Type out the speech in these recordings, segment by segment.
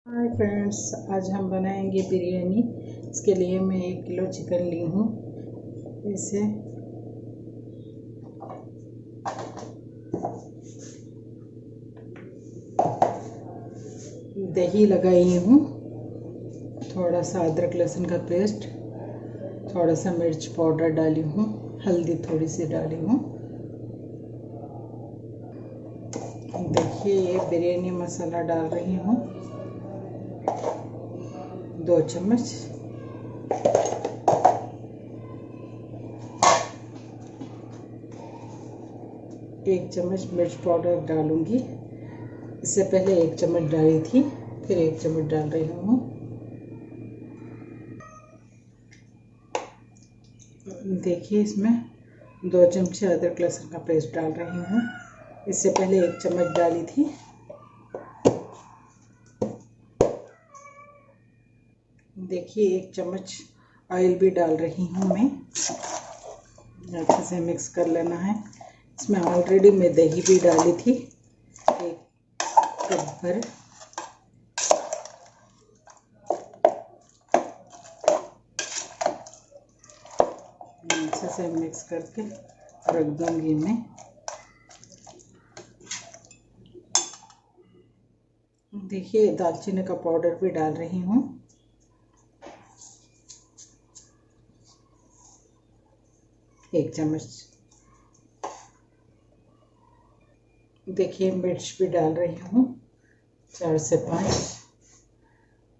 Hi friends, आज हम बनाएंगे बिरयानी। इसके लिए मैं 1 किलो चिकन ली हूँ। इसे दही लगाई हूँ, थोड़ा सा अदरक लहसुन का पेस्ट, थोड़ा सा मिर्च पाउडर डाली हूँ, हल्दी थोड़ी सी डाली हूँ। देखिए, ये बिरयानी मसाला डाल रही हूँ 2 चम्मच। एक चम्मच मिर्च पाउडर डालूंगी। इससे पहले 1 चम्मच डाली थी, फिर 1 चम्मच डाल रही हूँ। देखिए, इसमें 2 चमचे अदरक लहसुन का पेस्ट डाल रही हूँ। इससे पहले 1 चम्मच डाली थी। देखिए, 1 चम्मच ऑयल भी डाल रही हूँ मैं। अच्छे से मिक्स कर लेना है। इसमें ऑलरेडी मैं दही भी डाली थी 1 कप भर। अच्छे से मिक्स करके रख दूंगी मैं। देखिए, दालचीनी का पाउडर भी डाल रही हूँ। एक चम्मच। देखिए, मिर्च भी डाल रही हूँ 4 से 5।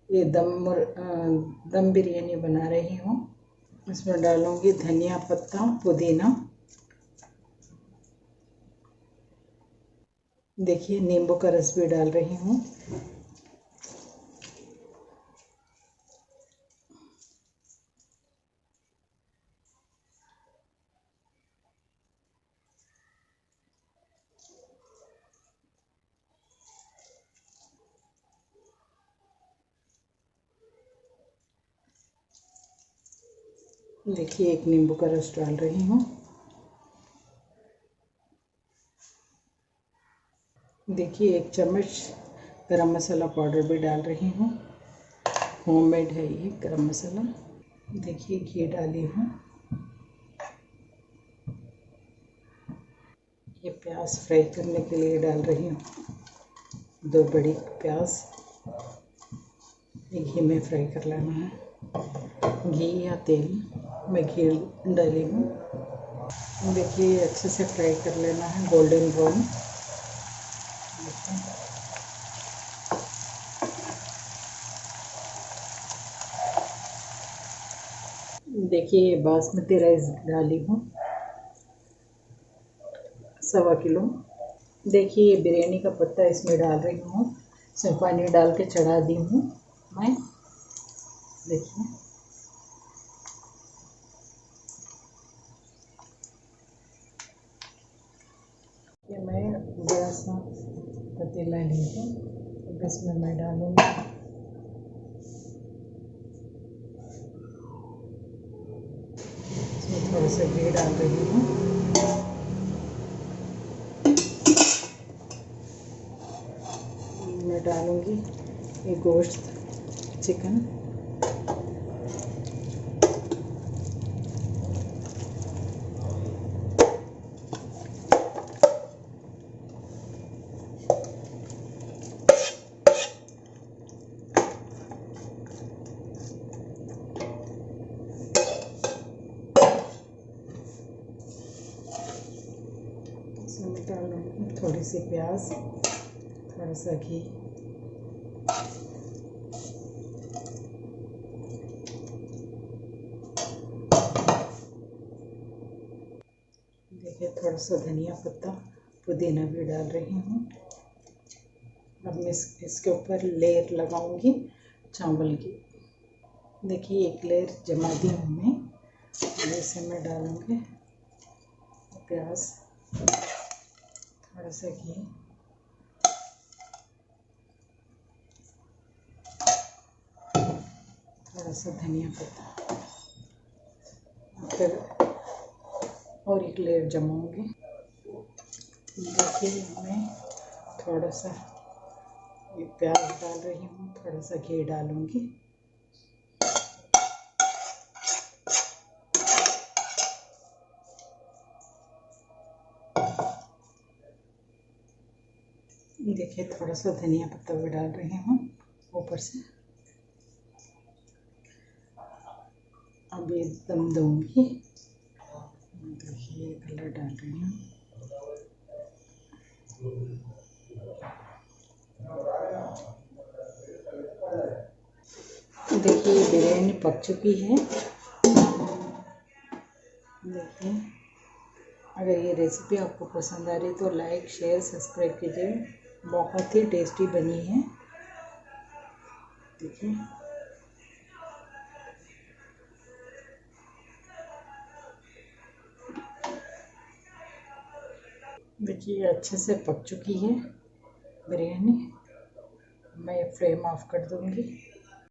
ये दम बिरयानी बना रही हूँ। इसमें डालूंगी धनिया पत्ता, पुदीना। देखिए, नींबू का रस भी डाल रही हूँ। देखिए, 1 नींबू का रस डाल रही हूँ। देखिए, 1 चम्मच गरम मसाला पाउडर भी डाल रही हूँ। होममेड है ये गरम मसाला। देखिए, घी डाली हूँ। ये प्याज फ्राई करने के लिए डाल रही हूँ। 2 बड़ी प्याज घी में फ्राई कर लेना है। घी या तेल, मैं घी डाली हूँ। देखिए, अच्छे से फ्राई कर लेना है, गोल्डन ब्राउन। देखिए, बासमती राइस डाली हूँ 1.25 किलो। देखिए, बिरयानी का पत्ता इसमें डाल रही हूँ। इसमें पानी डाल के चढ़ा दी हूँ मैं। देखिए, ये मैं बड़ा सा पतीला ली हूँ। अब इसमें मैं डालूँगी थोड़ा सा घी डाल रही हूँ। मैं डालूँगी ये गोश्त चिकन। इसमें डालूँगी थोड़ी सी प्याज, थोड़ा सा घी। देखिए, थोड़ा सा धनिया पत्ता, पुदीना भी डाल रही हूँ। अब मैं इसके ऊपर लेयर लगाऊंगी चावल की। देखिए, 1 लेयर जमा दी हूँ मैं। इसे मैं डालूंगी प्याज, थोड़ा सा घी, थोड़ा सा धनिया पत्ता, फिर और 1 लेयर जमाऊंगी। देखिए, मैं थोड़ा सा ये प्याज डाल रही हूँ, थोड़ा सा घी डालूंगी। देखिए थोड़ा सा धनिया पत्ता भी डाल रही हूँ ऊपर से। अब ये दम दूंगी। देखिए कलर डाल रही हूँ। देखिए बिरयानी पक चुकी है। देखिए अगर ये रेसिपी आपको पसंद आ रही तो लाइक शेयर सब्सक्राइब कीजिए। बहुत ही टेस्टी बनी है। देखिए देखिए अच्छे से पक चुकी है बिरयानी। मैं फ्लेम ऑफ कर दूंगी।